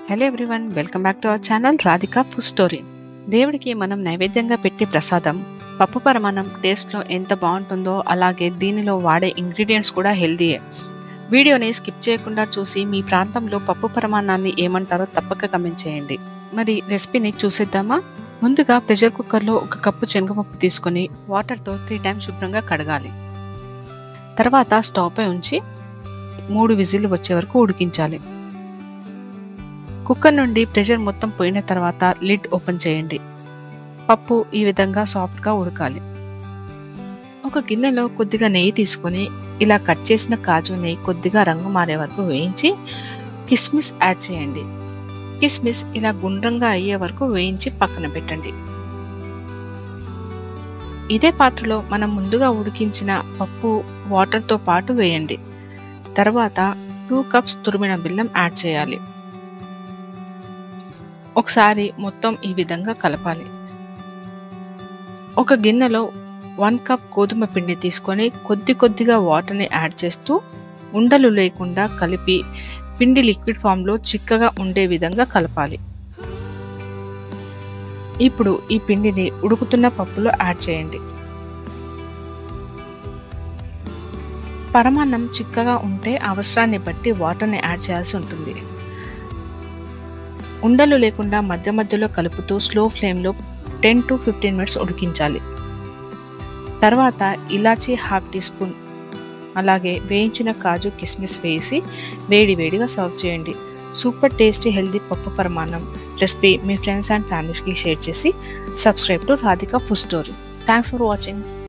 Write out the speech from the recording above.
Hello everyone, welcome back to our channel Radhika food story. దేవుడికి మనం నైవేద్యంగా పెట్టే ప్రసాదం పప్పు పరమాన్నం టేస్ట్లో ఎంత బాగుంటుందో అలాగే దీనిలో వాడే ఇంగ్రీడియంట్స్ కూడా హెల్దీయే. వీడియోని స్కిప్ చేయకుండా చూసి మీ ప్రాంతంలో పప్పు పరమాన్నాన్ని ఏమంటారో తప్పక కమెంట్ చేయండి. మరి రెసిపీని చూసేద్దామా? ముందుగా ప్రెషర్ కుక్కర్లో 1 కప్పు శనగపప్పు తీసుకొని వాటర్తో 3 టైమ్స్ శుభ్రంగా కడగాలి. తర్వాత స్టవ్ పై ఉంచి 3 విజిల్లు వచ్చే వరకు ఉడికించాలి. కుక్కర్ నుండి ప్రెషర్ మొత్తం పోయిన తర్వాత లిడ్ ఓపెన్ చేయండి. పప్పు ఈ విధంగా సాఫ్ట్గా ఉడకాలి. ఒక గిన్నెలో కొద్దిగా నెయ్యి తీసుకొని ఇలా కట్ చేసిన కాజుని కొద్దిగా రంగు మారే వరకు వేయించి కిస్మిస్ యాడ్ చేయండి. కిస్మిస్ ఇలా గుండ్రంగా అయ్యే వరకు వేయించి పక్కన పెట్టండి. ఇదే పాత్రలో మనం ముందుగా ఉడికించిన పప్పు వాటర్తో పాటు వేయండి. తర్వాత 2 కప్స్ తురిమిన బెల్లం యాడ్ చేయాలి. ఒకసారి మొత్తం ఈ విధంగా కలపాలి. ఒక గిన్నెలో 1 కప్ గోధుమ పిండి తీసుకొని కొద్దిగా వాటర్ని యాడ్ చేస్తూ ఉండలు లేకుండా కలిపి పిండి లిక్విడ్ ఫామ్లో చిక్కగా ఉండే విధంగా కలపాలి. ఇప్పుడు ఈ పిండిని ఉడుకుతున్న పప్పులో యాడ్ చేయండి. పరమాన్నం చిక్కగా ఉంటే అవసరాన్ని బట్టి వాటర్ని యాడ్ చేయాల్సి ఉంటుంది. ఉండలు లేకుండా మధ్య మధ్యలో కలుపుతూ స్లో ఫ్లేమ్లో 10 to 15 మినిట్స్ ఉడికించాలి. తర్వాత ఇలాచీ 1/2 టీ స్పూన్ అలాగే వేయించిన కాజు కిస్మిస్ వేసి వేడివేడిగా సర్వ్ చేయండి. సూపర్ టేస్టీ హెల్దీ పప్పు పరమాన్నం రెసిపీ మీ ఫ్రెండ్స్ అండ్ ఫ్యామిలీస్కి షేర్ చేసి subscribe to Radhika food story. Thanks for watching.